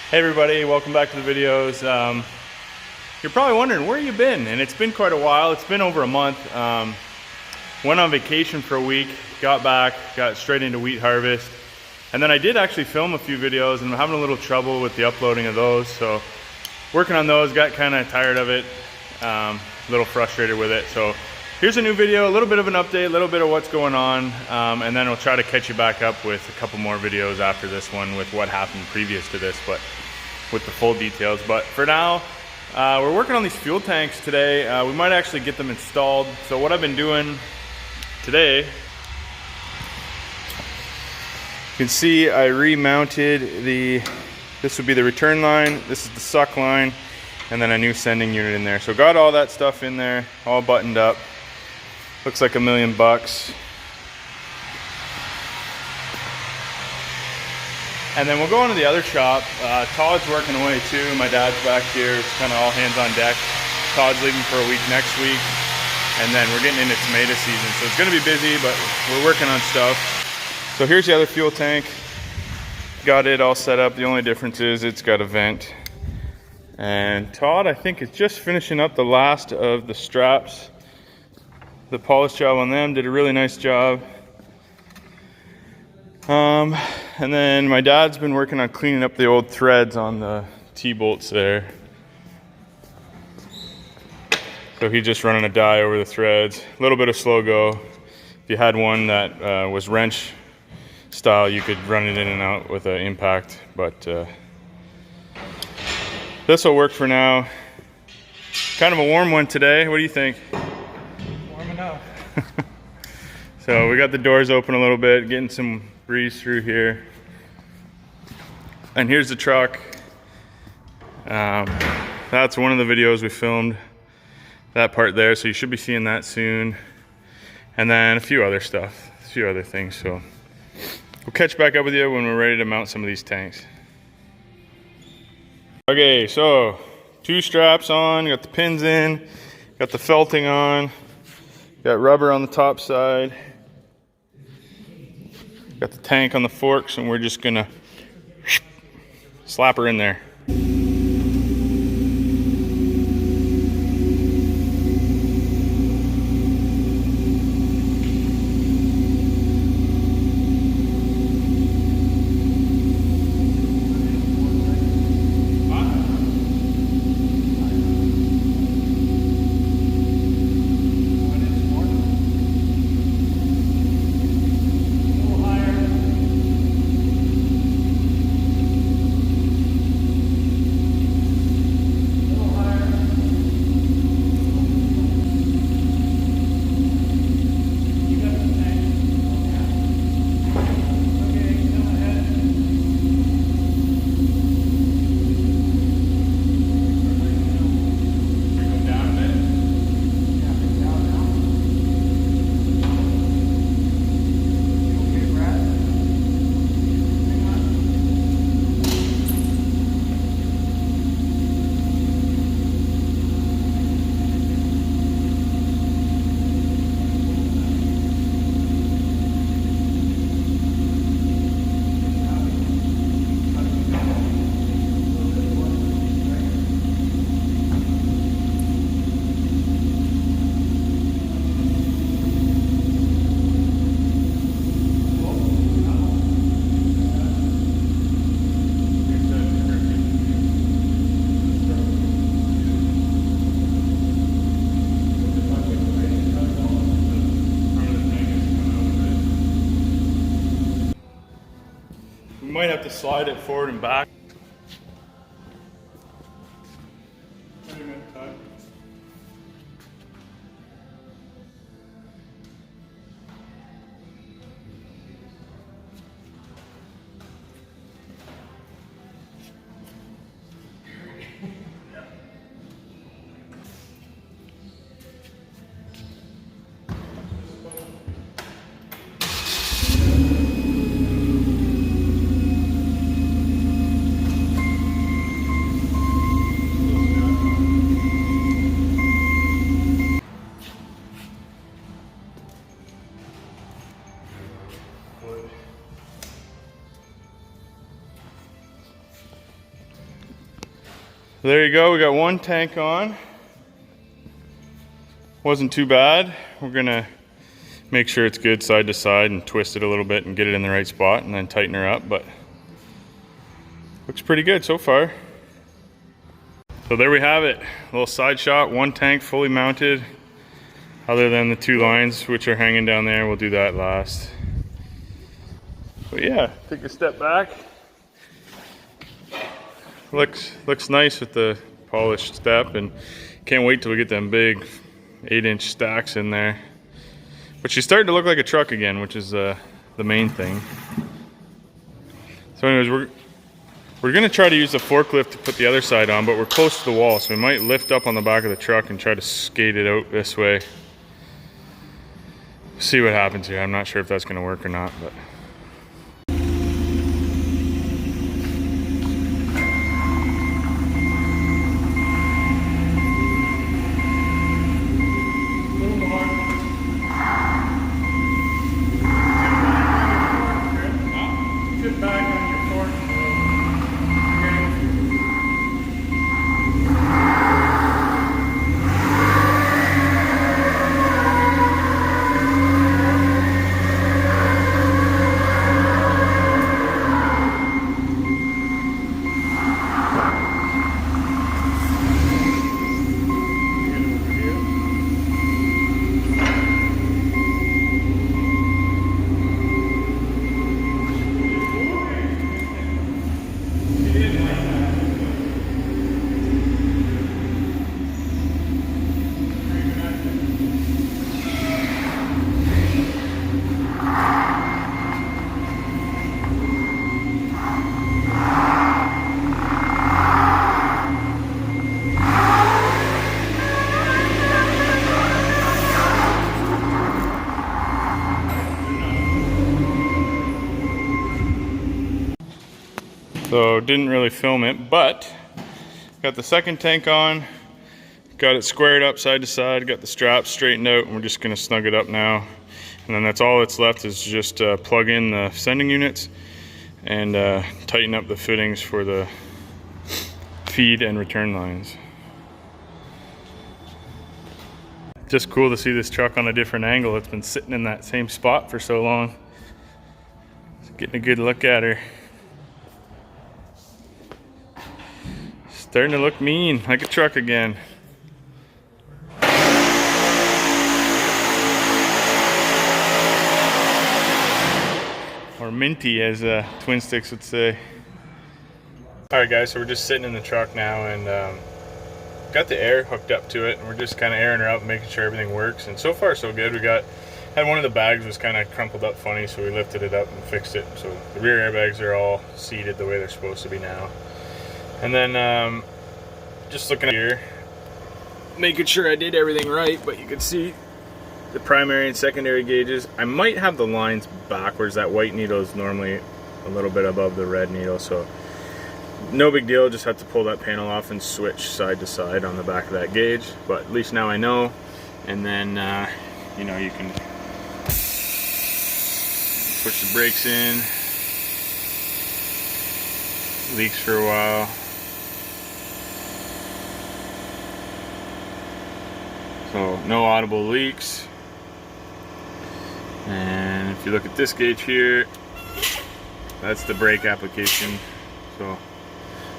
Hey everybody, welcome back to the videos. You're probably wondering where you been, and it's been quite a while. It's been over a month. Went on vacation for a week, got back, got straight into wheat harvest, and then I did actually film a few videos, and I'm having a little trouble with the uploading of those. So working on those, got kind of tired of it, a little frustrated with it. So here's a new video, a little bit of an update, a little bit of what's going on, and then I'll try to catch you back up with a couple more videos after this one with what happened previous to this, but with the full details. But for now, we're working on these fuel tanks today. We might actually get them installed. So what I've been doing today, you can see I remounted this would be the return line, this is the suck line, and then a new sending unit in there. So got all that stuff in there, all buttoned up. Looks like $1 million. And then we'll go into the other shop. Todd's working away too. My dad's back here. It's kind of all hands on deck. Todd's leaving for a week next week. And then we're getting into tomato season. So it's gonna be busy, but we're working on stuff. So here's the other fuel tank. Got it all set up. The only difference is it's got a vent. And Todd, I think, is just finishing up the last of the straps. The polish job on them, did a really nice job. And then my dad's been working on cleaning up the old threads on the T-bolts there. So he's just running a die over the threads. A little bit of slow go. If you had one that was wrench style, you could run it in and out with an impact, but this will work for now. Kind of a warm one today. What do you think? Warm enough. So we got the doors open a little bit, getting some breeze through here. And here's the truck. That's one of the videos we filmed, that part there, so you should be seeing that soon. And then a few other stuff, a few other things. So we'll catch back up with you when we're ready to mount some of these tanks. Okay, so 2 straps on, got the pins in, got the felting on, got rubber on the top side. Got the tank on the forks, and we're just gonna slap her in there. We might have to slide it forward and back. There you go, we got one tank on. Wasn't too bad. We're gonna make sure it's good side to side and twist it a little bit and get it in the right spot and then tighten her up, but looks pretty good so far. So there we have it, a little side shot, one tank fully mounted, other than the two lines which are hanging down there. We'll do that last. But yeah, take a step back. Looks nice with the polished step, and can't wait till we get them big 8-inch stacks in there. But she's starting to look like a truck again, which is the main thing. So anyways, we're gonna try to use the forklift to put the other side on, but we're close to the wall, so we might lift up on the back of the truck and try to skate it out this way. See what happens here. I'm not sure if that's gonna work or not, but. So didn't really film it, but got the second tank on, got it squared up side to side, got the straps straightened out, and we're just gonna snug it up now. And then that's all that's left is just plug in the sending units and tighten up the fittings for the feed and return lines. Just cool to see this truck on a different angle. It's been sitting in that same spot for so long. Just getting a good look at her. Starting to look mean, like a truck again. Or minty, as Twin Sticks would say. Alright guys, so we're just sitting in the truck now and got the air hooked up to it, and we're just kind of airing her up, making sure everything works. And so far so good. Had one of the bags was kind of crumpled up funny, so we lifted it up and fixed it. So the rear airbags are all seated the way they're supposed to be now. And then just looking at here, making sure I did everything right, but you can see the primary and secondary gauges. I might have the lines backwards. That white needle is normally a little bit above the red needle, so no big deal. Just have to pull that panel off and switch side to side on the back of that gauge, but at least now I know. And then you know, you can push the brakes in. Leaks for a while. So no audible leaks. And if you look at this gauge here, that's the brake application.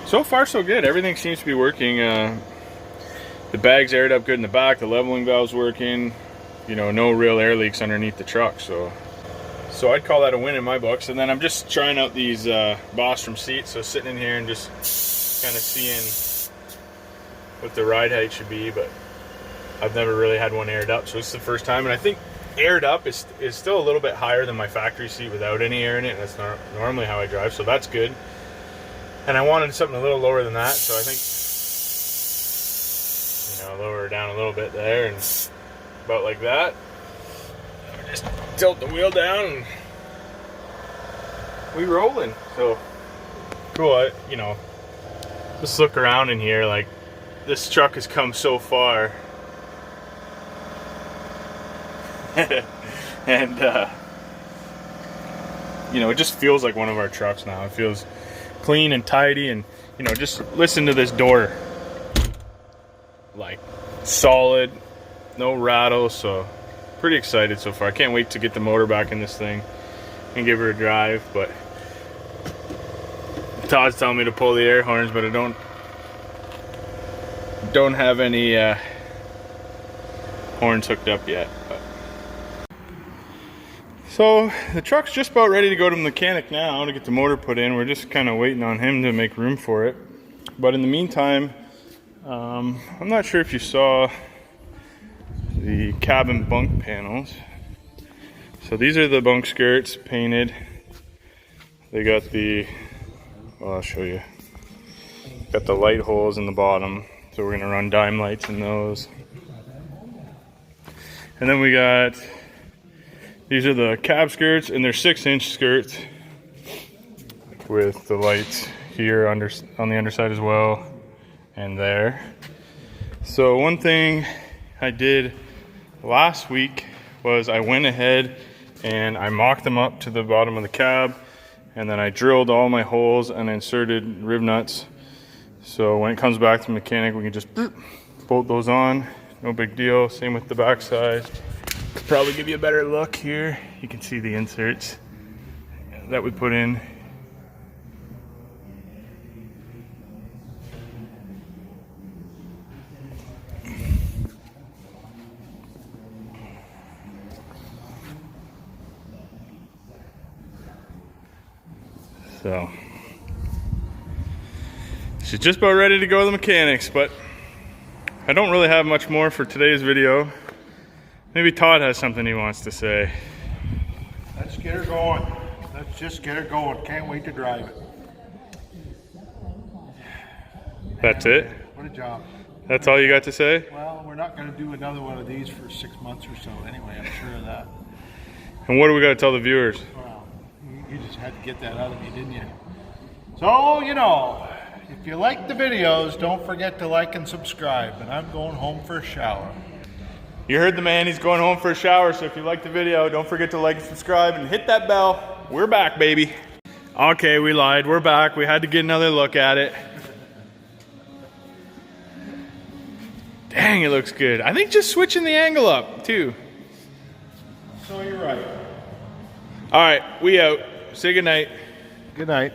So far so good. Everything seems to be working. The bag's aired up good in the back. The leveling valve's working. You know, no real air leaks underneath the truck. So I'd call that a win in my books. And then I'm just trying out these Bostrom seats. So sitting in here and just kind of seeing what the ride height should be. But I've never really had one aired up, so this is the first time. And I think aired up is still a little bit higher than my factory seat without any air in it. And that's not normally how I drive, so that's good. And I wanted something a little lower than that, so I think, you know, lower her down a little bit there, and about like that. Just tilt the wheel down and we rolling. So cool. You know, just look around in here, like this truck has come so far. And you know, it just feels like one of our trucks now. It feels clean and tidy, and you know, just listen to this door. Like, solid, no rattle, so pretty excited so far. I can't wait to get the motor back in this thing and give her a drive, but Todd's telling me to pull the air horns, but I don't have any horns hooked up yet. So the truck's just about ready to go to the mechanic now to get the motor put in. We're just kind of waiting on him to make room for it. But in the meantime, I'm not sure if you saw the cabin bunk panels. So these are the bunk skirts painted. They got the, well, I'll show you. Got the light holes in the bottom. So we're gonna run dime lights in those. And then we got, these are the cab skirts, and they're 6-inch skirts with the lights here on the underside as well, and there. So one thing I did last week was I went ahead and I mocked them up to the bottom of the cab, and then I drilled all my holes and inserted rib nuts. So when it comes back to the mechanic, we can just bolt those on, no big deal. Same with the back side. Probably give you a better look here. You can see the inserts that we put in. So she's just about ready to go to the mechanics, but I don't really have much more for today's video. Maybe Todd has something he wants to say. Let's get her going. Let's just get her going. Can't wait to drive it. That's it? What a job. That's all you got to say? Well, we're not going to do another one of these for 6 months or so anyway, I'm sure of that. And what do we got to tell the viewers? Well, you just had to get that out of me, didn't you? So, you know, if you like the videos, don't forget to like and subscribe. And I'm going home for a shower. You heard the man, he's going home for a shower, so if you like the video, don't forget to like and subscribe and hit that bell. We're back, baby. Okay, we lied, we're back. We had to get another look at it. Dang, it looks good. I think just switching the angle up, too. So you're right. All right, we out. Say goodnight. Good night.